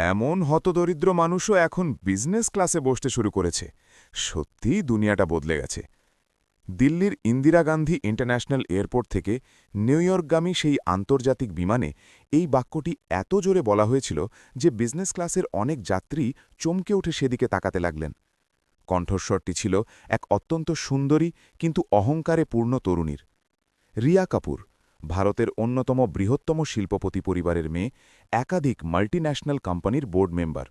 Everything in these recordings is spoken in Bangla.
এমন হতদরিদ্র মানুষও এখন বিজনেস ক্লাসে বসতে শুরু করেছে। সত্যিই দুনিয়াটা বদলে গেছে। দিল্লির ইন্দিরা গান্ধী ইন্টারন্যাশনাল এয়ারপোর্ট থেকে নিউ ইয়র্কগামী সেই আন্তর্জাতিক বিমানে এই বাক্যটি এত জোরে বলা হয়েছিল যে বিজনেস ক্লাসের অনেক যাত্রী চমকে উঠে সেদিকে তাকাতে লাগলেন। কণ্ঠস্বরটি ছিল এক অত্যন্ত সুন্দরী কিন্তু অহংকারে পূর্ণ তরুণীর। রিয়া কাপুর, ভারতের অন্যতম বৃহত্তম শিল্পপতি পরিবারের মেয়ে, একাধিক মাল্টিন্যাশনাল কোম্পানির বোর্ড মেম্বার।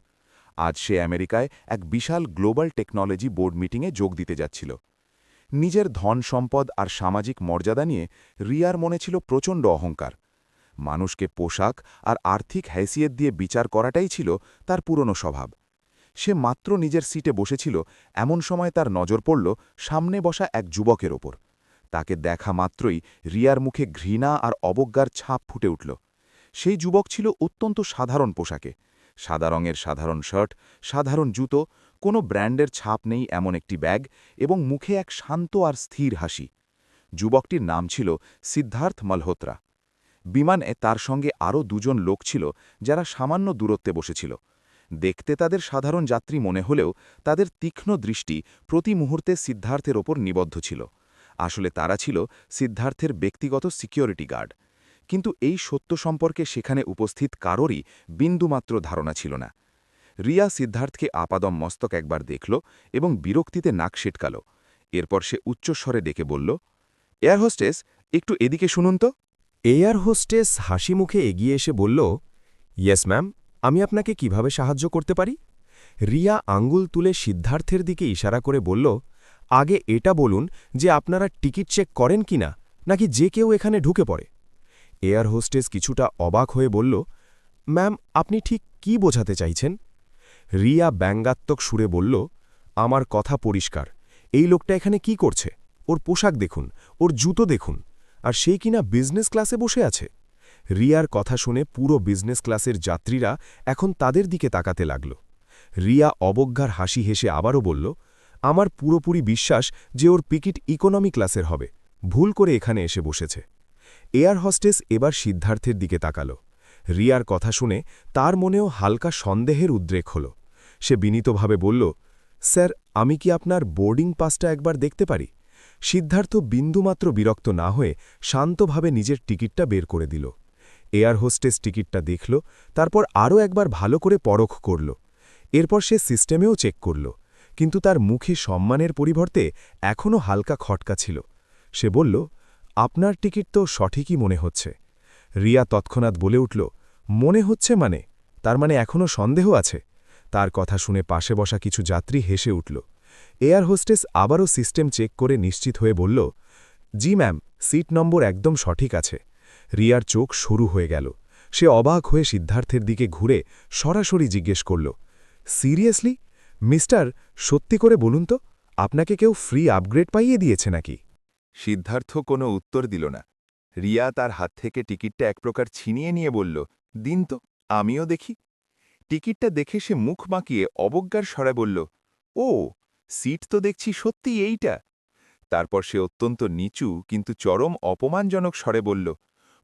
আজ সে আমেরিকায় এক বিশাল গ্লোবাল টেকনোলজি বোর্ড মিটিংয়ে যোগ দিতে যাচ্ছিল। নিজের ধন সম্পদ আর সামাজিক মর্যাদা নিয়ে রিয়ার মনে ছিল প্রচণ্ড অহংকার। মানুষকে পোশাক আর আর্থিক হ্যাসিয়ত দিয়ে বিচার করাটাই ছিল তার পুরনো স্বভাব। সে মাত্র নিজের সিটে বসেছিল, এমন সময় তার নজর পড়ল সামনে বসা এক যুবকের ওপর। তাকে দেখা মাত্রই রিয়ার মুখে ঘৃণা আর অবজ্ঞার ছাপ ফুটে উঠল। সেই যুবক ছিল অত্যন্ত সাধারণ পোশাকে, সাদা রঙের সাধারণ শার্ট, সাধারণ জুতো, কোনো ব্র্যান্ডের ছাপ নেই এমন একটি ব্যাগ, এবং মুখে এক শান্ত আর স্থির হাসি। যুবকটির নাম ছিল সিদ্ধার্থ মালহোত্রা। বিমানে তার সঙ্গে আরও দুজন লোক ছিল যারা সামান্য দূরত্বে বসেছিল। দেখতে তাদের সাধারণ যাত্রী মনে হলেও তাদের তীক্ষ্ণ দৃষ্টি প্রতি মুহূর্তে সিদ্ধার্থের ওপর নিবদ্ধ ছিল। আসলে তারা ছিল সিদ্ধার্থের ব্যক্তিগত সিকিউরিটি গার্ড। কিন্তু এই সত্য সম্পর্কে সেখানে উপস্থিত কারোরই বিন্দুমাত্র ধারণা ছিল না। রিয়া সিদ্ধার্থকে আপাদম মস্তক একবার দেখল এবং বিরক্তিতে নাক সেটকাল। এরপর সে উচ্চস্বরে ডেকে বলল, এয়ার হোস্টেস, একটু এদিকে শুনুন তো। এয়ার হোস্টেস হাসি মুখে এগিয়ে এসে বলল, ইয়েস ম্যাম, আমি আপনাকে কিভাবে সাহায্য করতে পারি? রিয়া আঙ্গুল তুলে সিদ্ধার্থের দিকে ইশারা করে বলল, আগে এটা বলুন যে আপনারা টিকিট চেক করেন কিনা, নাকি যে কেউ এখানে ঢুকে পড়ে? এয়ার হোস্টেস কিছুটা অবাক হয়ে বলল, ম্যাম, আপনি ঠিক কি বোঝাতে চাইছেন? রিয়া ব্যঙ্গাত্মক সুরে বলল, আমার কথা পরিষ্কার, এই লোকটা এখানে কি করছে? ওর পোশাক দেখুন, ওর জুতো দেখুন, আর সেই কিনা বিজনেস ক্লাসে বসে আছে। রিয়ার কথা শুনে পুরো বিজনেস ক্লাসের যাত্রীরা এখন তাদের দিকে তাকাতে লাগল। রিয়া অবজ্ঞার হাসি হেসে আবারও বলল, আমার পুরোপুরি বিশ্বাস যে ওর টিকিট ইকোনমি ক্লাসের হবে, ভুল করে এখানে এসে বসেছে। এয়ার হোস্টেস এবার সিদ্ধার্থের দিকে তাকাল। রিয়ার কথা শুনে তার মনেও হালকা সন্দেহের উদ্রেক হল। সে বিনীতভাবে বলল, স্যার, আমি কি আপনার বোর্ডিং পাসটা একবার দেখতে পারি? সিদ্ধার্থ বিন্দুমাত্র বিরক্ত না হয়ে শান্তভাবে নিজের টিকিটটা বের করে দিল। এয়ার হোস্টেস টিকিটটা দেখল, তারপর আরও একবার ভালো করে পরখ করল। এরপর সে সিস্টেমেও চেক করল, কিন্তু তার মুখে সম্মানের পরিবর্তে এখনও হালকা খটকা ছিল। সে বলল, আপনার টিকিট তো সঠিকই মনে হচ্ছে। রিয়া তৎক্ষণাৎ বলে উঠল, মনে হচ্ছে মানে? তার মানে এখনও সন্দেহ আছে? তার কথা শুনে পাশে বসা কিছু যাত্রী হেসে উঠল। এয়ার হোস্টেস আবারও সিস্টেম চেক করে নিশ্চিত হয়ে বলল, জি ম্যাম, সিট নম্বর একদম সঠিক আছে। রিয়ার চোখ শুরু হয়ে গেল। সে অবাক হয়ে সিদ্ধার্থের দিকে ঘুরে সরাসরি জিজ্ঞেস করল, সিরিয়াসলি মিস্টার, সত্যি করে বলুন তো, আপনাকে কেউ ফ্রি আপগ্রেড পাইয়ে দিয়েছে নাকি? সিদ্ধার্থ কোনো উত্তর দিল না। রিয়া তার হাত থেকে টিকিটটা এক প্রকার ছিনিয়ে নিয়ে বলল, দিন তো, আমিও দেখি। টিকিটটা দেখে সে মুখ বাঁকিয়ে অবজ্ঞার স্বরে বলল, ও, সিট তো দেখছি সত্যি এইটা। তারপর সে অত্যন্ত নিচু কিন্তু চরম অপমানজনক স্বরে বলল,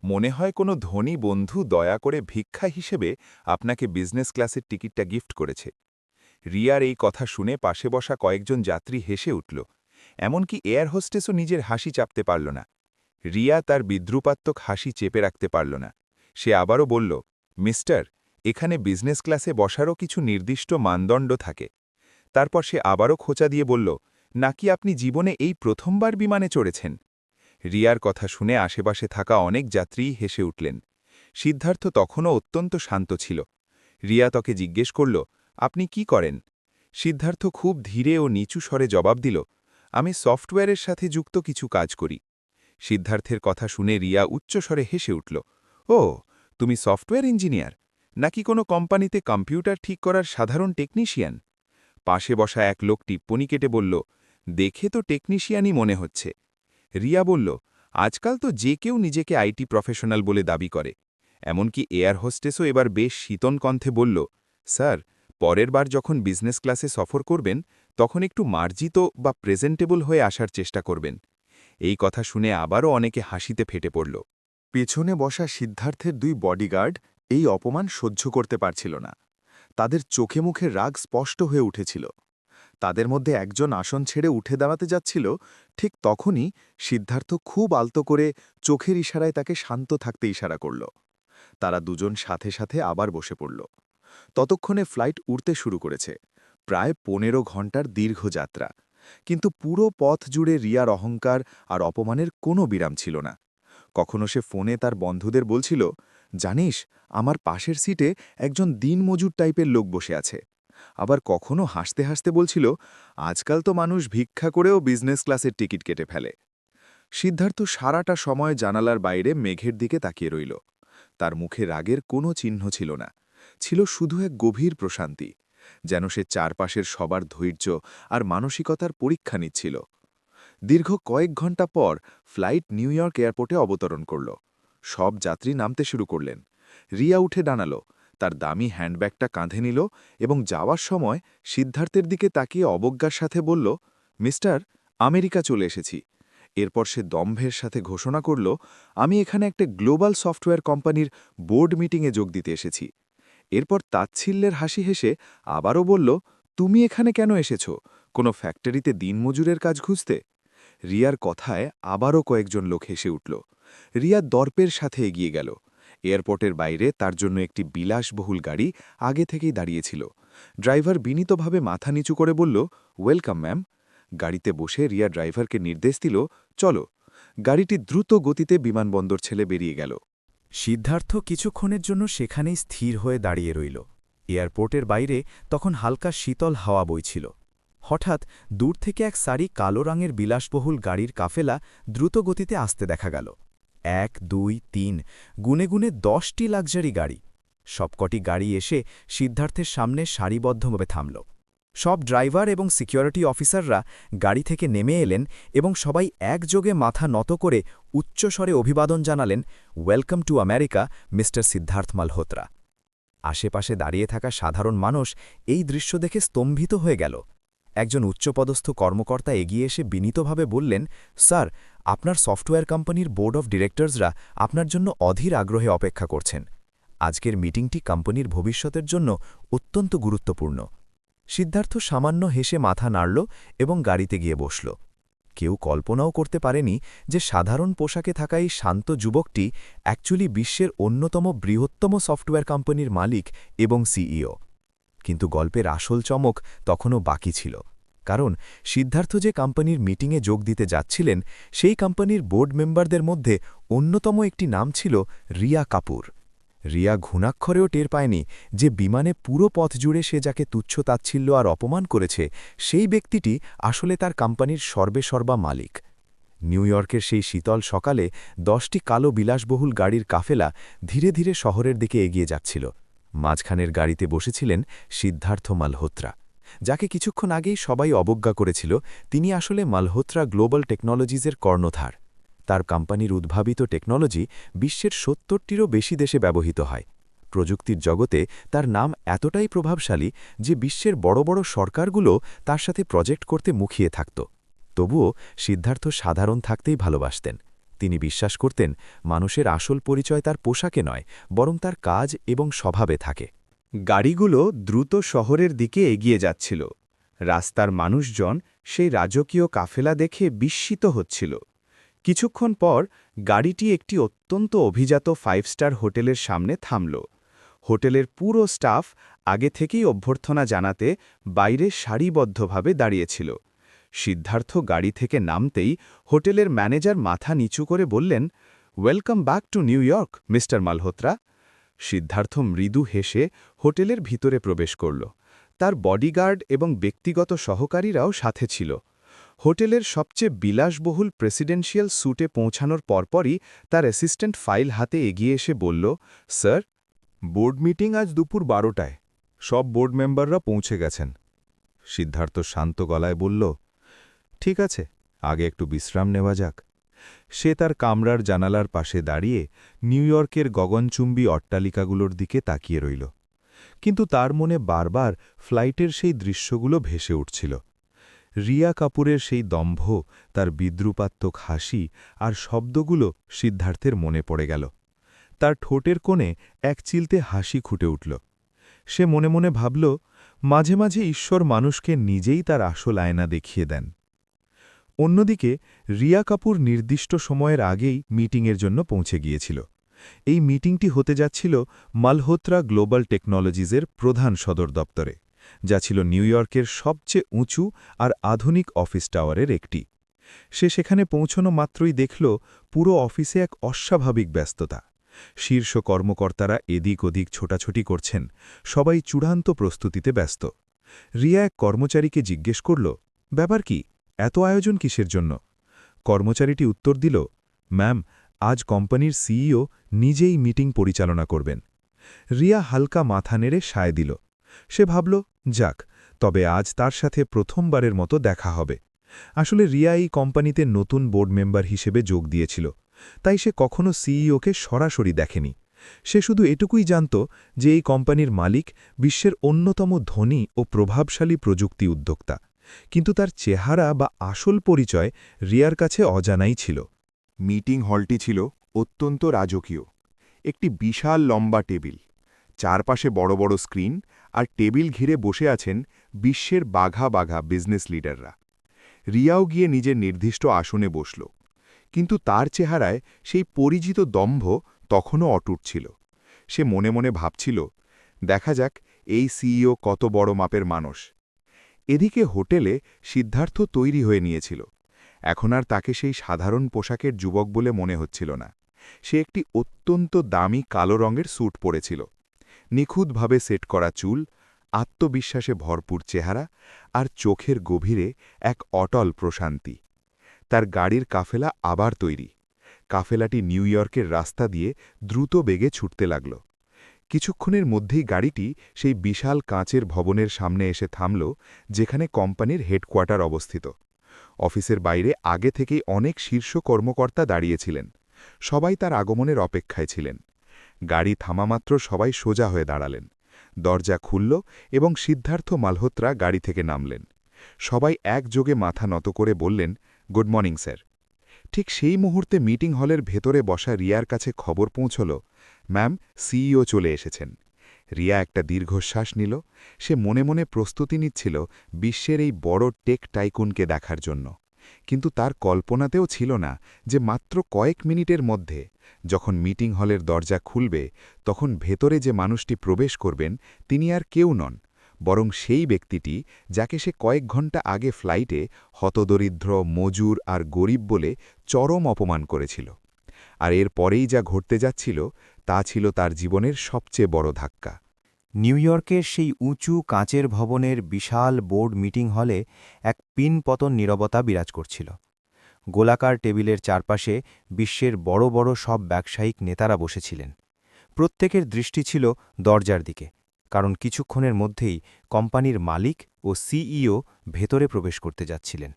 মনে হয় কোনো ধনী বন্ধু দয়া করে ভিক্ষা হিসেবে আপনাকে বিজনেস ক্লাসের টিকিটটা গিফট করেছে। রিয়ার এই কথা শুনে পাশে বসা কয়েকজন যাত্রী হেসে উঠল। এমনকি এয়ার হোস্টেসও নিজের হাসি চাপতে পারল না। রিয়া তার বিদ্রুপাত্মক হাসি চেপে রাখতে পারল না। সে আবারও বলল, মিস্টার, এখানে বিজনেস ক্লাসে বসারও কিছু নির্দিষ্ট মানদণ্ড থাকে। তারপর সে আবারও খোঁচা দিয়ে বলল, নাকি আপনি জীবনে এই প্রথমবার বিমানে চড়েছেন? রিয়ার কথা শুনে আশেপাশে থাকা অনেক যাত্রীই হেসে উঠলেন। সিদ্ধার্থ তখনও অত্যন্ত শান্ত ছিল। রিয়া তাকে জিজ্ঞেস করল, আপনি কি করেন? সিদ্ধার্থ খুব ধীরে ও নিচু স্বরে জবাব দিল, আমি সফটওয়্যারের সাথে যুক্ত কিছু কাজ করি। সিদ্ধার্থের কথা শুনে রিয়া উচ্চস্বরে হেসে উঠল, ও, তুমি সফটওয়্যার ইঞ্জিনিয়ার, নাকি কোনো কোম্পানিতে কম্পিউটার ঠিক করার সাধারণ টেকনিশিয়ান? পাশে বসা এক লোক টিপ্পনি কেটে বলল, দেখে তো টেকনিশিয়ানই মনে হচ্ছে। রিয়া বলল, আজকাল তো যে কেউ নিজেকে আইটি প্রফেশনাল বলে দাবি করে। এমনকি এয়ার হোস্টেসও এবার বেশ শীতন কণ্ঠে বলল, স্যার, পরের বার যখন বিজনেস ক্লাসে সফর করবেন তখন একটু মার্জিত বা প্রেজেন্টেবল হয়ে আসার চেষ্টা করবেন। এই কথা শুনে আবারও অনেকে হাসিতে ফেটে পড়ল। পেছনে বসা সিদ্ধার্থের দুই বডিগার্ড এই অপমান সহ্য করতে পারছিল না। তাদের চোখে মুখে রাগ স্পষ্ট হয়ে উঠেছিল। তাদের মধ্যে একজন আসন ছেড়ে উঠে দাঁড়াতে যাচ্ছিল, ঠিক তখনই সিদ্ধার্থ খুব আলতো করে চোখের ইশারায় তাকে শান্ত থাকতে ইশারা করল। তারা দুজন সাথে সাথে আবার বসে পড়ল। ততক্ষণে ফ্লাইট উড়তে শুরু করেছে, প্রায় 15 ঘন্টার দীর্ঘ যাত্রা। কিন্তু পুরো পথ জুড়ে রিয়ার অহংকার আর অপমানের কোনো বিরাম ছিল না। কখনো সে ফোনে তার বন্ধুদের বলছিল, জানিস, আমার পাশের সিটে একজন দিনমজুর টাইপের লোক বসে আছে। আবার কখনো হাসতে হাসতে বলছিল, আজকাল তো মানুষ ভিক্ষা করেও বিজনেস ক্লাসের টিকিট কেটে ফেলে। সিদ্ধার্থ সারাটা সময় জানালার বাইরে মেঘের দিকে তাকিয়ে রইল। তার মুখে রাগের কোনো চিহ্ন ছিল না, ছিল শুধু এক গভীর প্রশান্তি, যেন সে চারপাশের সবার ধৈর্য আর মানসিকতার পরীক্ষা নিচ্ছিল। দীর্ঘ কয়েক ঘন্টা পর ফ্লাইট নিউ ইয়র্ক এয়ারপোর্টে অবতরণ করল। সব যাত্রী নামতে শুরু করলেন। রিয়া উঠে দাঁড়ালো, তার দামি হ্যান্ডব্যাগটা কাঁধে নিল এবং যাওয়ার সময় সিদ্ধার্থের দিকে তাকিয়ে অবজ্ঞার সাথে বলল, মিস্টার, আমেরিকা চলে এসেছি। এরপর সে দম্ভের সাথে ঘোষণা করল, আমি এখানে একটা গ্লোবাল সফটওয়্যার কোম্পানির বোর্ড মিটিংয়ে যোগ দিতে এসেছি। এরপর তাচ্ছিল্যের হাসি হেসে আবারও বলল, তুমি এখানে কেন এসেছ? কোনো ফ্যাক্টরিতে দিনমজুরের কাজ খুঁজতে? রিয়ার কথায় আবারও কয়েকজন লোক হেসে উঠল। রিয়া দর্পের সাথে এগিয়ে গেল। এয়ারপোর্টের বাইরে তার জন্য একটি বিলাসবহুল গাড়ি আগে থেকেই দাঁড়িয়েছিল। ড্রাইভার বিনীতভাবে মাথা নিচু করে বলল, ওয়েলকাম ম্যাম। গাড়িতে বসে রিয়া ড্রাইভারকে নির্দেশ দিল, চলো। গাড়িটি দ্রুত গতিতে বিমানবন্দর ছেড়ে বেরিয়ে গেল। সিদ্ধার্থ কিছুক্ষণের জন্য সেখানেই স্থির হয়ে দাঁড়িয়ে রইল। এয়ারপোর্টের বাইরে তখন হালকা শীতল হাওয়া বইছিল। হঠাৎ দূর থেকে এক সারি কালো রঙের বিলাসবহুল গাড়ির কাফেলা দ্রুত গতিতে আসতে দেখা গেল। 1, 2, 3 গুনে গুনে 10টি লাক্সারি গাড়ি। সবকটি গাড়ি এসে সিদ্ধার্থের সামনে সারিবদ্ধভাবে থামল। সব ড্রাইভার এবং সিকিউরিটি অফিসাররা গাড়ি থেকে নেমে এলেন এবং সবাই একযোগে মাথা নত করে উচ্চস্বরে অভিবাদন জানালেন, welcome to America, mister Siddharth Malhotra. আশেপাশে দাঁড়িয়ে থাকা সাধারণ মানুষ এই দৃশ্য দেখে স্তম্ভিত হয়ে গেল। একজন উচ্চপদস্থ কর্মকর্তা এগিয়ে এসে বিনীতভাবে বললেন, স্যার, আপনার সফটওয়্যার কোম্পানির বোর্ড অফ ডিরেক্টরসরা আপনার জন্য অধীর আগ্রহে অপেক্ষা করছেন। আজকের মিটিংটি কোম্পানির ভবিষ্যতের জন্য অত্যন্ত গুরুত্বপূর্ণ। সিদ্ধার্থ সামান্য হেসে মাথা নাড়ল এবং গাড়িতে গিয়ে বসল। কেউ কল্পনাও করতে পারেনি যে সাধারণ পোশাকে থাকা এই শান্ত যুবকটি অ্যাকচুয়ালি বিশ্বের অন্যতম বৃহত্তম সফটওয়্যার কোম্পানির মালিক এবং সিইও। কিন্তু গল্পের আসল চমক তখনও বাকি ছিল, কারণ সিদ্ধার্থ যে কোম্পানির মিটিংয়ে যোগ দিতে যাচ্ছিলেন, সেই কোম্পানির বোর্ড মেম্বারদের মধ্যে অন্যতম একটি নাম ছিল রিয়া কাপুর। রিয়া ঘুণাক্ষরেও টের পায়নি যে বিমানে পুরো পথ জুড়ে সে যাকে তুচ্ছতাচ্ছিল্য আর অপমান করেছে, সেই ব্যক্তিটি আসলে তার কোম্পানির সর্বেসর্বা মালিক। নিউ ইয়র্কের সেই শীতল সকালে 10টি কালো বিলাসবহুল গাড়ির কাফেলা ধীরে ধীরে শহরের দিকে এগিয়ে যাচ্ছিল। মাঝখানের গাড়িতে বসেছিলেন সিদ্ধার্থ মালহোত্রা, যাকে কিছুক্ষণ আগেই সবাই অবজ্ঞা করেছিল। তিনি আসলে মালহোত্রা গ্লোবাল টেকনোলজিসের কর্ণধার। তার কোম্পানির উদ্ভাবিত টেকনোলজি বিশ্বের 70টিরও বেশি দেশে ব্যবহৃত হয়। প্রযুক্তির জগতে তার নাম এতটাই প্রভাবশালী যে বিশ্বের বড় বড় সরকারগুলো তার সাথে প্রজেক্ট করতে মুখিয়ে থাকত। তবুও সিদ্ধার্থ সাধারণ থাকতেই ভালোবাসতেন। তিনি বিশ্বাস করতেন, মানুষের আসল পরিচয় তার পোশাকে নয়, বরং তার কাজ এবং স্বভাবে থাকে। গাড়িগুলো দ্রুত শহরের দিকে এগিয়ে যাচ্ছিল। রাস্তার মানুষজন সেই রাজকীয় কাফেলা দেখে বিস্মিত হচ্ছিল। কিছুক্ষণ পর গাড়িটি একটি অত্যন্ত অভিজাত 5 স্টার হোটেলের সামনে থামল। হোটেলের পুরো স্টাফ আগে থেকেই অভ্যর্থনা জানাতে বাইরে সারিবদ্ধভাবে দাঁড়িয়েছিল। সিদ্ধার্থ গাড়ি থেকে নামতেই হোটেলের ম্যানেজার মাথা নিচু করে বললেন, welcome back to New York, mister Malhotra. Siddharth মৃদু হেসে হোটেলের ভিতরে প্রবেশ করল। তার বডিগার্ড এবং ব্যক্তিগত সহকারীরাও সাথে ছিল। হোটেলের সবচেয়ে বিলাসবহুল প্রেসিডেন্সিয়াল স্যুটে পৌঁছানোর পরপরই তার অ্যাসিস্ট্যান্ট ফাইল হাতে এগিয়ে এসে বলল, স্যার, বোর্ড মিটিং আজ দুপুর 12টায়। সব বোর্ড মেম্বাররা পৌঁছে গেছেন। সিদ্ধার্থ শান্ত গলায় বলল, ঠিক আছে, আগে একটু বিশ্রাম নেওয়া যাক। সে তার কামরার জানালার পাশে দাঁড়িয়ে নিউ ইয়র্কের গগনচুম্বী অট্টালিকাগুলোর দিকে তাকিয়ে রইল। কিন্তু তার মনে বারবার ফ্লাইটের সেই দৃশ্যগুলো ভেসে উঠছিল। রিয়া কাপুরের সেই দম্ভ, তার বিদ্রুপাত্মক হাসি আর শব্দগুলো সিদ্ধার্থের মনে পড়ে গেল। তার ঠোঁটের কোণে এক চিলতে হাসি ফুটে উঠল। সে মনে মনে ভাবল, মাঝে মাঝে ঈশ্বর মানুষকে নিজেই তার আসল আয়না দেখিয়ে দেন। অন্যদিকে রিয়া কাপুর নির্দিষ্ট সময়ের আগেই মিটিংয়ের জন্য পৌঁছে গিয়েছিল। এই মিটিংটি হতে যাচ্ছিল মালহোত্রা গ্লোবাল টেকনোলজিজের প্রধান সদর দপ্তরে, যা ছিল নিউ ইয়র্কের সবচেয়ে উঁচু আর আধুনিক অফিস টাওয়ারের একটি। সে সেখানে পৌঁছনো মাত্রই দেখল পুরো অফিসে এক অস্বাভাবিক ব্যস্ততা। শীর্ষ কর্মকর্তারা এদিক ওদিক ছোটাছুটি করছেন, সবাই চূড়ান্ত প্রস্তুতিতে ব্যস্ত। রিয়া এক কর্মচারীকে জিজ্ঞেস করল, ব্যাপার কি, এত আয়োজন কিসের জন্য? কর্মচারীটি উত্তর দিল, ম্যাম, আজ কোম্পানির সিইও নিজেই মিটিং পরিচালনা করবেন। রিয়া হালকা মাথা নেড়ে সায় দিল। সে ভাবল, যাক, তবে আজ তার সাথে প্রথমবারের মতো দেখা হবে। আসলে রিয়া এই কোম্পানিতে নতুন বোর্ড মেম্বার হিসেবে যোগ দিয়েছিল, তাই সে কখনো সিইওকে সরাসরি দেখেনি। সে শুধু এটুকুই জানত যে এই কোম্পানির মালিক বিশ্বের অন্যতম ধনী ও প্রভাবশালী প্রযুক্তি উদ্যোক্তা, কিন্তু তার চেহারা বা আসল পরিচয় রিয়ার কাছে অজানাই ছিল। মিটিং হলটি ছিল অত্যন্ত রাজকীয়। একটি বিশাল লম্বা টেবিল, চারপাশে বড় বড় স্ক্রিন, আর টেবিল ঘিরে বসে আছেন বিশ্বের বাঘা বাঘা বিজনেস লিডাররা। রিয়াও গিয়ে নিজের নির্দিষ্ট আসনে বসল, কিন্তু তার চেহারায় সেই পরিচিত দম্ভ তখনও অটুট ছিল। সে মনে মনে ভাবছিল, দেখা যাক এই সিইও কত বড় মাপের মানুষ। এদিকে হোটেলে সিদ্ধার্থ তৈরি হয়ে নিয়েছিল। এখন আর তাকে সেই সাধারণ পোশাকের যুবক বলে মনে হচ্ছিল না। সে একটি অত্যন্ত দামি কালো রঙের স্যুট পরেছিল, নিখুঁতভাবে সেট করা চুল, আত্মবিশ্বাসে ভরপুর চেহারা, আর চোখের গভীরে এক অটল প্রশান্তি। তার গাড়ির কাফেলা আবার তৈরি। কাফেলাটি নিউ ইয়র্কের রাস্তা দিয়ে দ্রুত বেগে ছুটতে লাগল। কিছুক্ষণের মধ্যেই গাড়িটি সেই বিশাল কাঁচের ভবনের সামনে এসে থামল, যেখানে কোম্পানির হেডকোয়ার্টার অবস্থিত। অফিসের বাইরে আগে থেকেই অনেক শীর্ষ কর্মকর্তা দাঁড়িয়েছিলেন। সবাই তার আগমনের অপেক্ষায় ছিলেন। গাড়ি থামামাত্র সবাই সোজা হয়ে দাঁড়ালেন। দরজা খুলল এবং সিদ্ধার্থ মালহোত্রা গাড়ি থেকে নামলেন। সবাই একযোগে মাথা নত করে বললেন, গুড মর্নিং স্যার। ঠিক সেই মুহূর্তে মিটিং হলের ভেতরে বসা রিয়ার কাছে খবর পৌঁছল, ম্যাম, সিইও চলে এসেছেন। রিয়া একটা দীর্ঘশ্বাস নিল। সে মনে মনে প্রস্তুতি নিচ্ছিল বিশ্বের এই বড় টেক টাইকুনকে দেখার জন্য, কিন্তু তার কল্পনাতেও ছিল না যে মাত্র কয়েক মিনিটের মধ্যে, যখন মিটিং হলের দরজা খুলবে, তখন ভেতরে যে মানুষটি প্রবেশ করবেন তিনি আর কেউ নন, বরং সেই ব্যক্তিটি যাকে সে কয়েক ঘণ্টা আগে ফ্লাইটে হতদরিদ্র, মজুর আর গরিব বলে চরম অপমান করেছিল। আর এর পরেই যা ঘটতে যাচ্ছিল তা ছিল তার জীবনের সবচেয়ে বড় ধাক্কা। নিউ ইয়র্কের সেই উঁচু কাঁচের ভবনের বিশাল বোর্ড মিটিং হলে এক পিনপতন নীরবতা বিরাজ করছিল। গোলাকার টেবিলের চারপাশে বিশ্বের বড় বড় সব ব্যবসায়িক নেতারা বসেছিলেন। প্রত্যেকের দৃষ্টি ছিল দরজার দিকে, কারণ কিছুক্ষণের মধ্যেই কোম্পানির মালিক ও সিইও ভেতরে প্রবেশ করতে যাচ্ছিলেন।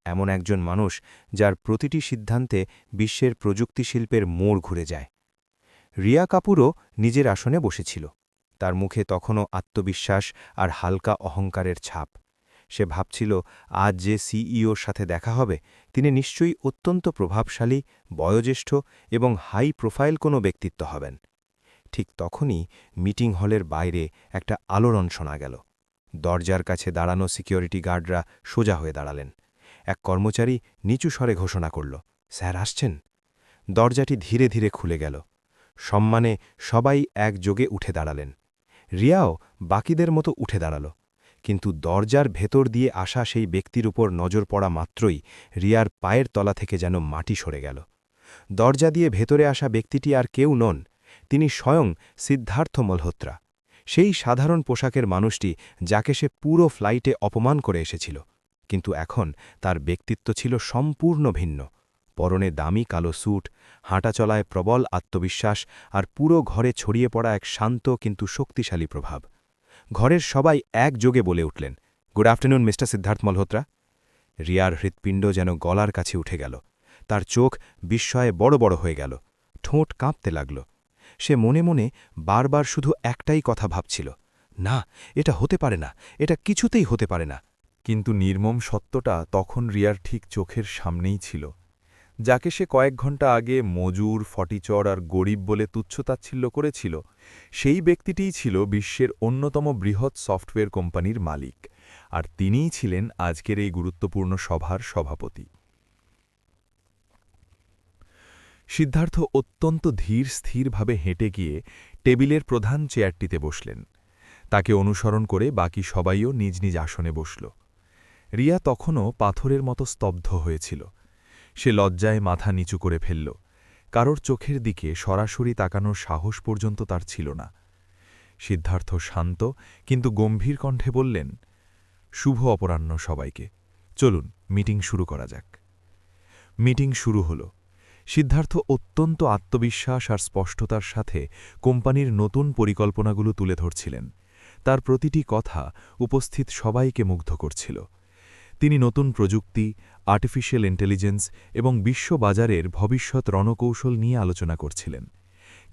এমন একজন মানুষ যার প্রতিটি সিদ্ধান্তে বিশ্বের প্রযুক্তি শিল্পের মোড় ঘুরে যায়। রিয়া কাপুরও নিজের আসনে বসেছিল। তার মুখে তখনও আত্মবিশ্বাস আর হালকা অহংকারের ছাপ। সে ভাবছিল, আজ যে সিইওর সাথে দেখা হবে তিনি নিশ্চয়ই অত্যন্ত প্রভাবশালী, বয়োজ্যেষ্ঠ এবং হাই প্রোফাইল কোনো ব্যক্তিত্ব হবেন। ঠিক তখনই মিটিং হলের বাইরে একটা আলোড়ন শোনা গেল। দরজার কাছে দাঁড়ানো সিকিউরিটি গার্ডরা সোজা হয়ে দাঁড়ালেন। এক কর্মচারী নিচু স্বরে ঘোষণা করল, স্যার আসছেন। দরজাটি ধীরে ধীরে খুলে গেল। সম্মানে সবাই একযোগে উঠে দাঁড়ালেন। রিয়াও বাকিদের মতো উঠে দাঁড়াল, কিন্তু দরজার ভেতর দিয়ে আসা সেই ব্যক্তির উপর নজর পড়া মাত্রই রিয়ার পায়ের তলা থেকে যেন মাটি সরে গেল। দরজা দিয়ে ভেতরে আসা ব্যক্তিটি আর কেউ নন, তিনি স্বয়ং সিদ্ধার্থ মালহোত্রা, সেই সাধারণ পোশাকের মানুষটি যাকে সে পুরো ফ্লাইটে অপমান করে এসেছিল। কিন্তু এখন তার ব্যক্তিত্ব ছিল সম্পূর্ণ ভিন্ন। পরনে দামি কালো স্যুট, হাঁটাচলায় প্রবল আত্মবিশ্বাস, আর পুরো ঘরে ছড়িয়ে পড়া এক শান্ত কিন্তু শক্তিশালী প্রভাব। ঘরের সবাই একযোগে বলে উঠলেন, good afternoon mister Siddharth Malhotra. রিয়ার হৃৎপিণ্ড যেন গলার কাছে উঠে গেল। তার চোখ বিস্ময়ে বড় বড় হয়ে গেল, ঠোঁট কাঁপতে লাগল। সে মনে মনে বারবার শুধু একটাই কথা ভাবছিল, না, এটা হতে পারে না, এটা কিছুতেই হতে পারে না। কিন্তু নির্মম সত্যটা তখন রিয়ার ঠিক চোখের সামনেই ছিল। যাকে সে কয়েক ঘন্টা আগে মজুর, ফটিচর আর গরিব বলে তুচ্ছতাচ্ছিল্য করেছিল, সেই ব্যক্তিটিই ছিল বিশ্বের অন্যতম বৃহৎ সফটওয়্যার কোম্পানির মালিক, আর তিনিই ছিলেন আজকের এই গুরুত্বপূর্ণ সভার সভাপতি। সিদ্ধার্থ অত্যন্ত ধীর স্থিরভাবে হেঁটে গিয়ে টেবিলের প্রধান চেয়ারটিতে বসলেন। তাকে অনুসরণ করে বাকি সবাইও নিজ নিজ আসনে বসল। রিয়া তখনও পাথরের মতো স্তব্ধ হয়েছিল। সে লজ্জায় মাথা নিচু করে ফেলল। কারোর চোখের দিকে সরাসরি তাকানোর সাহস পর্যন্ত তার ছিল না। সিদ্ধার্থ শান্ত কিন্তু গম্ভীর কণ্ঠে বললেন, শুভ অপরাহ্ন সবাইকে, চলুন মিটিং শুরু করা যাক। মিটিং শুরু হল। সিদ্ধার্থ অত্যন্ত আত্মবিশ্বাস আর স্পষ্টতার সাথে কোম্পানির নতুন পরিকল্পনাগুলো তুলে ধরছিলেন। তার প্রতিটি কথা উপস্থিত সবাইকে মুগ্ধ করছিল। তিনি নতুন প্রযুক্তি, আর্টিফিশিয়াল ইন্টেলিজেন্স এবং বিশ্ববাজারের ভবিষ্যৎ রণকৌশল নিয়ে আলোচনা করছিলেন।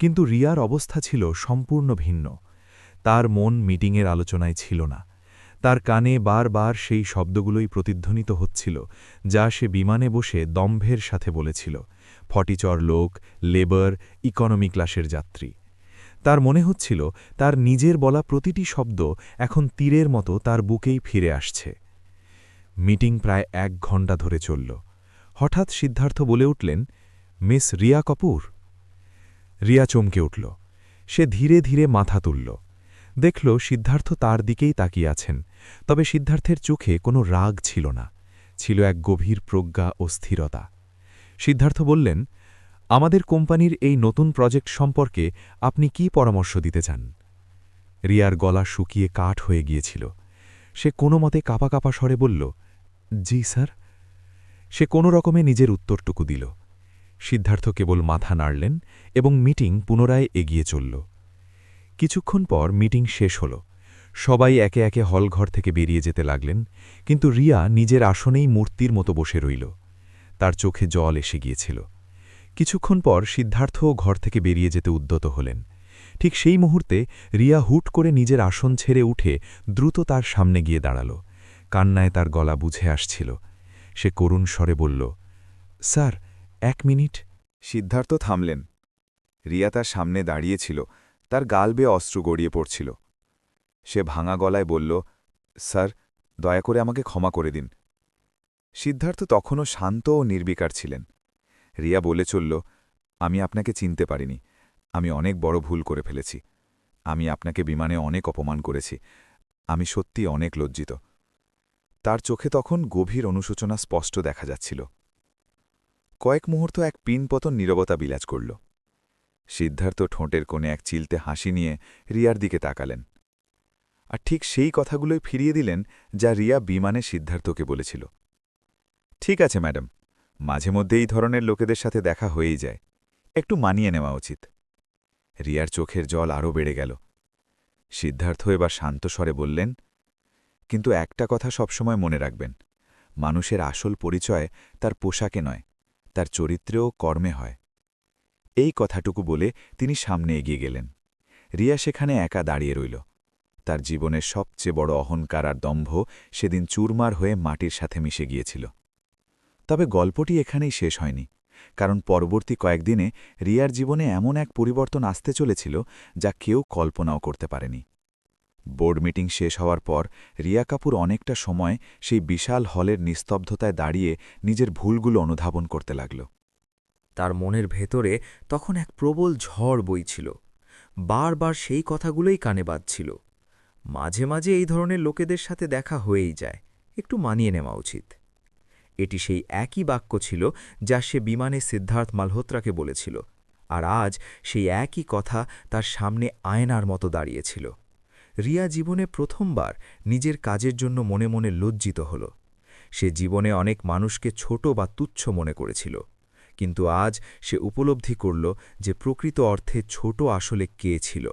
কিন্তু রিয়ার অবস্থা ছিল সম্পূর্ণ ভিন্ন। তার মন মিটিংয়ের আলোচনায় ছিল না। তার কানে বারবার সেই শব্দগুলোই প্রতিধ্বনিত হচ্ছিল যা সে বিমানে বসে দম্ভের সাথে বলেছিল, ফটিচর লোক, লেবার, ইকোনমি ক্লাসের যাত্রী। তার মনে হচ্ছিল তার নিজের বলা প্রতিটি শব্দ এখন তীরের মতো তার বুকেই ফিরে আসছে। মিটিং প্রায় 1 ঘণ্টা ধরে চলল। হঠাৎ সিদ্ধার্থ বলে উঠলেন, মিস রিয়া কাপুর। রিয়া চমকে উঠল। সে ধীরে ধীরে মাথা তুলল। দেখল সিদ্ধার্থ তার দিকেই তাকিয়ে আছেন, তবে সিদ্ধার্থের চোখে কোনো রাগ ছিল না, ছিল এক গভীর প্রজ্ঞা ও স্থিরতা। সিদ্ধার্থ বললেন, আমাদের কোম্পানির এই নতুন প্রজেক্ট সম্পর্কে আপনি কি পরামর্শ দিতে চান? রিয়ার গলা শুকিয়ে কাঠ হয়ে গিয়েছিল। সে কোনো মতে কাঁপা কাঁপা স্বরে বলল, জি স্যার। সে কোনো রকমে নিজের উত্তরটুকু দিল। সিদ্ধার্থ কেবল মাথা নাড়লেন এবং মিটিং পুনরায় এগিয়ে চলল। কিছুক্ষণ পর মিটিং শেষ হল। সবাই একে একে হলঘর থেকে বেরিয়ে যেতে লাগলেন, কিন্তু রিয়া নিজের আসনেই মূর্তির মতো বসে রইল। তার চোখে জল এসে গিয়েছিল। কিছুক্ষণ পর সিদ্ধার্থও ঘর থেকে বেরিয়ে যেতে উদ্যত হলেন। ঠিক সেই মুহূর্তে রিয়া হুট করে নিজের আসন ছেড়ে উঠে দ্রুত তার সামনে গিয়ে দাঁড়াল। কান্নায় তার গলা বুঝে আসছিল। সে করুণ স্বরে বলল, স্যার, 1 মিনিট। সিদ্ধার্থ থামলেন। রিয়া তার সামনে দাঁড়িয়েছিল, তার গাল বেয়ে অশ্রু গড়িয়ে পড়ছিল। সে ভাঙা গলায় বলল, স্যার, দয়া করে আমাকে ক্ষমা করে দিন। সিদ্ধার্থ তখনও শান্ত ও নির্বিকার ছিলেন। রিয়া বলে চলল, আমি আপনাকে চিনতে পারিনি। আমি অনেক বড় ভুল করে ফেলেছি। আমি আপনাকে বিমানে অনেক অপমান করেছি। আমি সত্যি অনেক লজ্জিত। তার চোখে তখন গভীর অনুশোচনা স্পষ্ট দেখা যাচ্ছিল। কয়েক মুহূর্ত এক পিনপতন নীরবতা বিলাজ করল। সিদ্ধার্থ ঠোঁটের কোণে এক চিলতে হাসি নিয়ে রিয়ার দিকে তাকালেন, আর ঠিক সেই কথাগুলোই ফিরিয়ে দিলেন যা রিয়া বিমানে সিদ্ধার্থকে বলেছিল। ঠিক আছে ম্যাডাম, মাঝে মধ্যে এই ধরনের লোকেদের সাথে দেখা হয়েই যায়, একটু মানিয়ে নেওয়া উচিত। রিয়ার চোখের জল আরও বেড়ে গেল। সিদ্ধার্থ এবার শান্ত স্বরে বললেন, কিন্তু একটা কথা সবসময় মনে রাখবেন, মানুষের আসল পরিচয় তার পোশাকে নয়, তার চরিত্রে ও কর্মে হয়। এই কথাটুকু বলে তিনি সামনে এগিয়ে গেলেন। রিয়া সেখানে একা দাঁড়িয়ে রইল। তার জীবনের সবচেয়ে বড় অহংকার আর দম্ভ সেদিন চুরমার হয়ে মাটির সাথে মিশে গিয়েছিল। তবে গল্পটি এখানেই শেষ হয়নি, কারণ পরবর্তী কয়েকদিনে রিয়ার জীবনে এমন এক পরিবর্তন আসতে চলেছিল যা কেউ কল্পনাও করতে পারেনি। বোর্ড মিটিং শেষ হওয়ার পর রিয়া কাপুর অনেকটা সময় সেই বিশাল হলের নিস্তব্ধতায় দাঁড়িয়ে নিজের ভুলগুলো অনুধাবন করতে লাগল। তার মনের ভেতরে তখন এক প্রবল ঝড় বইছিল। বারবার সেই কথাগুলোই কানে বাজছিল। মাঝে মাঝে এই ধরনের লোকেদের সাথে দেখা হয়েই যায়, একটু মানিয়ে নেওয়া উচিত। এটি সেই একই বাক্য ছিল যা সে বিমানে সিদ্ধার্থ মালহোত্রাকে বলেছিল, আর আজ সেই একই কথা তার সামনে আয়নার মতো দাঁড়িয়েছিল। রিয়া জীবনে প্রথমবার নিজের কাজের জন্য মনে মনে লজ্জিত হল। সে জীবনে অনেক মানুষকে ছোট বা তুচ্ছ মনে করেছিল, কিন্তু আজ সে উপলব্ধি করল যে প্রকৃত অর্থে ছোট আসলে কে ছিল।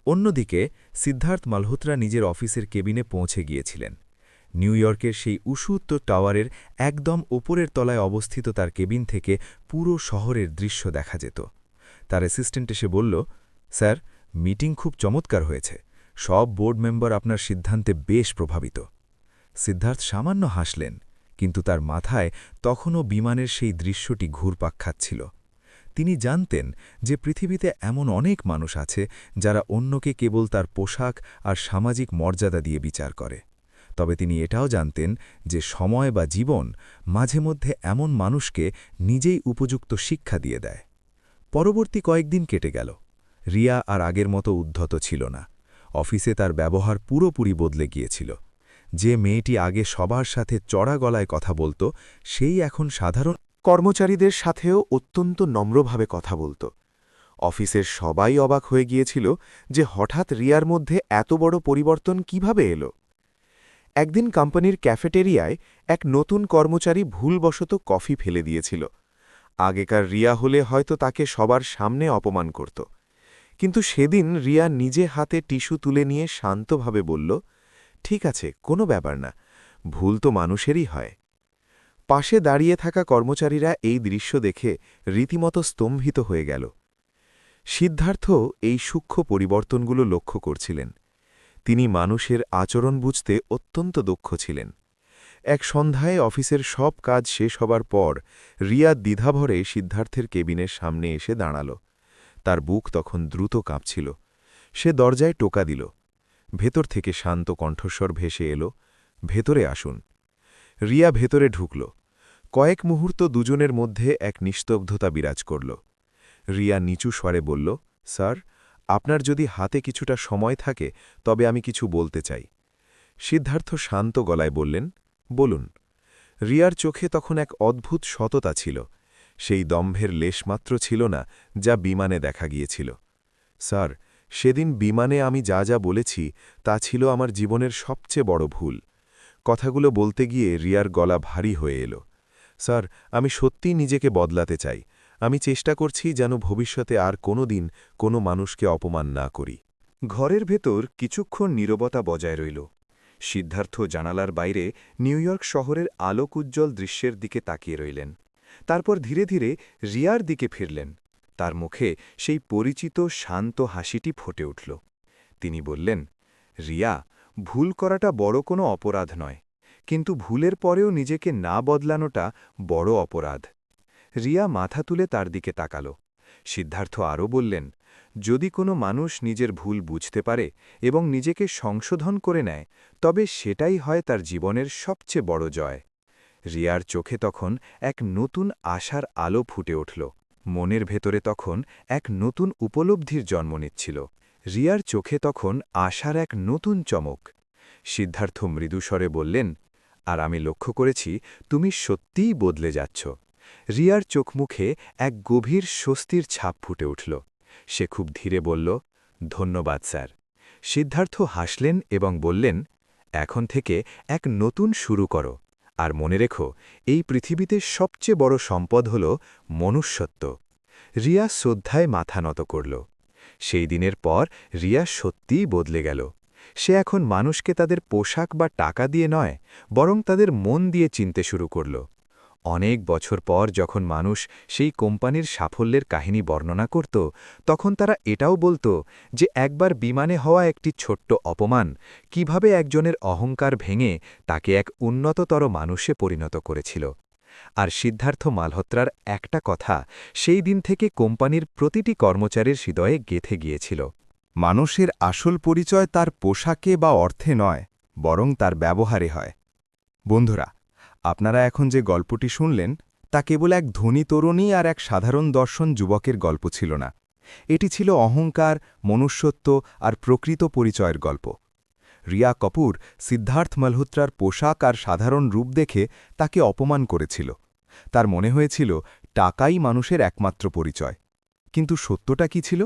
অন্যদিকে সিদ্ধার্থ মালহোত্রা নিজের অফিসের কেবিনে পৌঁছে গিয়েছিলেন। নিউ ইয়র্কের সেই উঁচু টাওয়ারের একদম ওপরের তলায় অবস্থিত তার কেবিন থেকে পুরো শহরের দৃশ্য দেখা যেত। তার অ্যাসিস্ট্যান্ট এসে বলল, স্যার, মিটিং খুব চমৎকার হয়েছে। সব বোর্ড মেম্বার আপনার সিদ্ধান্তে বেশ প্রভাবিত। সিদ্ধার্থ সামান্য হাসলেন, কিন্তু তার মাথায় তখনও বিমানের সেই দৃশ্যটি ঘুরপাক খাচ্ছিল। তিনি জানতেন যে পৃথিবীতে এমন অনেক মানুষ আছে যারা অন্যকে কেবল তার পোশাক আর সামাজিক মর্যাদা দিয়ে বিচার করে। তবে তিনি এটাও জানতেন যে সময় বা জীবন মাঝে মধ্যে এমন মানুষকে নিজেই উপযুক্ত শিক্ষা দিয়ে দেয়। পরবর্তী কয়েকদিন কেটে গেল। রিয়া আর আগের মতো উদ্ধত ছিল না। অফিসে তার ব্যবহার পুরোপুরি বদলে গিয়েছিল। যে মেয়েটি আগে সবার সাথে চড়া গলায় কথা বলত, সেই এখন সাধারণ কর্মচারীদের সাথেও অত্যন্ত নম্রভাবে কথা বলত। অফিসের সবাই অবাক হয়ে গিয়েছিল যে হঠাৎ রিয়ার মধ্যে এত বড় পরিবর্তন কিভাবে এলো। একদিন কোম্পানির ক্যাফেটেরিয়ায় এক নতুন কর্মচারী ভুলবশত কফি ফেলে দিয়েছিল। আগেকার রিয়া হলে হয়তো তাকে সবার সামনে অপমান করত, কিন্তু সেদিন রিয়া নিজে হাতে টিস্যু তুলে নিয়ে শান্তভাবে বলল, ঠিক আছে, কোনো ব্যাপার না, ভুল তো মানুষেরই হয়। পাশে দাঁড়িয়ে থাকা কর্মচারীরা এই দৃশ্য দেখে রীতিমতো স্তম্ভিত হয়ে গেল। সিদ্ধার্থ এই সূক্ষ্ম পরিবর্তনগুলো লক্ষ্য করছিলেন। তিনি মানুষের আচরণ বুঝতে অত্যন্ত দক্ষ ছিলেন। এক সন্ধ্যায় অফিসের সব কাজ শেষ হবার পর রিয়া দ্বিধাভরে সিদ্ধার্থের কেবিনের সামনে এসে দাঁড়াল। তার বুক তখন দ্রুত কাঁপছিল। সে দরজায় টোকা দিল। ভেতর থেকে শান্ত কণ্ঠস্বর ভেসে এলো, ভেতরে আসুন। রিয়া ভেতরে ঢুকল। কয়েক মুহূর্ত দুজনের মধ্যে এক নিস্তব্ধতা বিরাজ করল। রিয়া নিচু স্বরে বলল, স্যার, আপনার যদি হাতে কিছুটা সময় থাকে তবে আমি কিছু বলতে চাই। সিদ্ধার্থ শান্ত গলায় বললেন, বলুন। রিয়ার চোখে তখন এক অদ্ভুত সততা ছিল। সেই দম্ভের লেশমাত্র ছিল না যা বিমানে দেখা গিয়েছিল। স্যার, সেদিন বিমানে আমি যা যা বলেছি তা ছিল আমার জীবনের সবচেয়ে বড় ভুল। কথাগুলো বলতে গিয়ে রিয়ার গলা ভারী হয়ে এলো। স্যার, আমি সত্যিই নিজেকে বদলাতে চাই। আমি চেষ্টা করছি যেন ভবিষ্যতে আর কোনো দিন কোনো মানুষকে অপমান না করি। ঘরের ভেতর কিছুক্ষণ নীরবতা বজায় রইল। সিদ্ধার্থ জানালার বাইরে নিউ ইয়র্ক শহরের আলোকউজ্জ্বল দৃশ্যের দিকে তাকিয়ে রইলেন। তারপর ধীরে ধীরে রিয়ার দিকে ফিরলেন। তার মুখে সেই পরিচিত শান্ত হাসিটি ফুটে উঠল। তিনি বললেন, রিয়া, ভুল করাটা বড় কোনো অপরাধ নয়, কিন্তু ভুলের পরেও নিজেকে না বদলানোটা বড় অপরাধ। রিয়া মাথা তুলে তার দিকে তাকাল। সিদ্ধার্থ আরও বললেন, যদি কোনো মানুষ নিজের ভুল বুঝতে পারে এবং নিজেকে সংশোধন করে নেয়, তবে সেটাই হয় তার জীবনের সবচেয়ে বড় জয়। রিয়ার চোখে তখন এক নতুন আশার আলো ফুটে উঠল। মনের ভেতরে তখন এক নতুন উপলব্ধির জন্ম নিচ্ছিল। রিয়ার চোখে তখন আশার এক নতুন চমক। সিদ্ধার্থ মৃদুস্বরে বললেন, আর আমি লক্ষ্য করেছি তুমি সত্যিই বদলে যাচ্ছ। রিয়ার চোখমুখে এক গভীর স্বস্তির ছাপ ফুটে উঠল। সে খুব ধীরে বলল, ধন্যবাদ স্যার। সিদ্ধার্থ হাসলেন এবং বললেন, এখন থেকে এক নতুন শুরু করো, আর মনে রেখো, এই পৃথিবীতে সবচেয়ে বড় সম্পদ হল মনুষ্যত্ব। রিয়া শ্রদ্ধায় মাথা নত করল। সেই দিনের পর রিয়া সত্যিই বদলে গেল। সে এখন মানুষকে তাদের পোশাক বা টাকা দিয়ে নয়, বরং তাদের মন দিয়ে চিনতে শুরু করল। অনেক বছর পর যখন মানুষ সেই কোম্পানির সাফল্যের কাহিনী বর্ণনা করত, তখন তারা এটাও বলত যে একবার বিমানে হওয়া একটি ছোট্ট অপমান কিভাবে একজনের অহংকার ভেঙে তাকে এক উন্নততর মানুষে পরিণত করেছিল। আর সিদ্ধার্থ মালহোত্রার একটা কথা সেই দিন থেকে কোম্পানির প্রতিটি কর্মচারীর হৃদয়ে গেঁথে গিয়েছিল। মানুষের আসল পরিচয় তার পোশাকে বা অর্থে নয়, বরং তার ব্যবহারে হয়। বন্ধুরা, আপনারা এখন যে গল্পটি শুনলেন তা কেবল এক ধনী তরুণী আর এক সাধারণ দর্শন যুবকের গল্প ছিল না। এটি ছিল অহংকার, মনুষ্যত্ব আর প্রকৃত পরিচয়ের গল্প। রিয়া কাপুর সিদ্ধার্থ মালহোত্রার পোশাক আর সাধারণ রূপ দেখে তাকে অপমান করেছিল। তার মনে হয়েছিল টাকাই মানুষের একমাত্র পরিচয়। কিন্তু সত্যটা কি ছিল?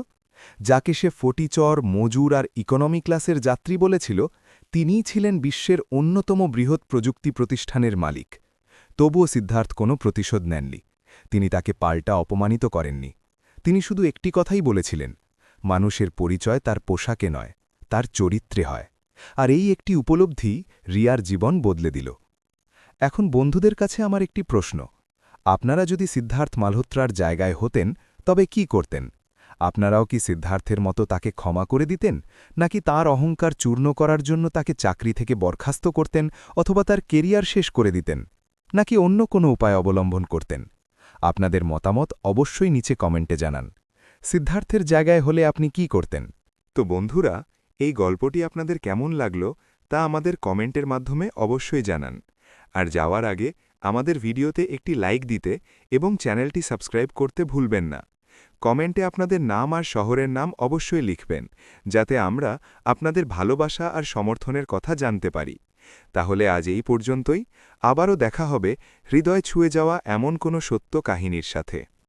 যাকে সে ফটিচর, মজুর আর ইকোনমি ক্লাসের যাত্রী বলেছিল, তিনিই ছিলেন বিশ্বের অন্যতম বৃহৎ প্রযুক্তি প্রতিষ্ঠানের মালিক। তবুও সিদ্ধার্থ কোনো প্রতিশোধ নেননি। তিনি তাকে পাল্টা অপমানিত করেননি। তিনি শুধু একটি কথাই বলেছিলেন, মানুষের পরিচয় তার পোশাকে নয়, তার চরিত্রে হয়। আর এই একটি উপলব্ধি রিয়ার জীবন বদলে দিল। এখন বন্ধুদের কাছে আমার একটি প্রশ্ন, আপনারা যদি সিদ্ধার্থ মালহোত্রার জায়গায় হতেন তবে কি করতেন? আপনারাও কি সিদ্ধার্থের মতো তাকে ক্ষমা করে দিতেন, নাকি তার অহংকার চূর্ণ করার জন্য তাকে চাকরি থেকে বরখাস্ত করতেন অথবা তার কেরিয়ার শেষ করে দিতেন? নাকি অন্য কোনো উপায় অবলম্বন করতেন আপনাদের মতামত অবশ্যই নিচে কমেন্টে জানান সিদ্ধার্থের জায়গায় হলে আপনি কি করতেন তো বন্ধুরা এই গল্পটি আপনাদের কেমন লাগলো তা আমাদের কমেন্টের মাধ্যমে অবশ্যই জানান আর যাওয়ার আগে আমাদের ভিডিওতে একটি লাইক দিতে এবং চ্যানেলটি সাবস্ক্রাইব করতে ভুলবেন না কমেন্টে আপনাদের নাম আর শহরের নাম অবশ্যই লিখবেন যাতে আমরা আপনাদের ভালোবাসা আর সমর্থনের কথা জানতে পারি তাহলে আজ এই পর্যন্তই আবারও দেখা হবে হৃদয় ছুঁয়ে যাওয়া এমন কোনো সত্য কাহিনীর সাথে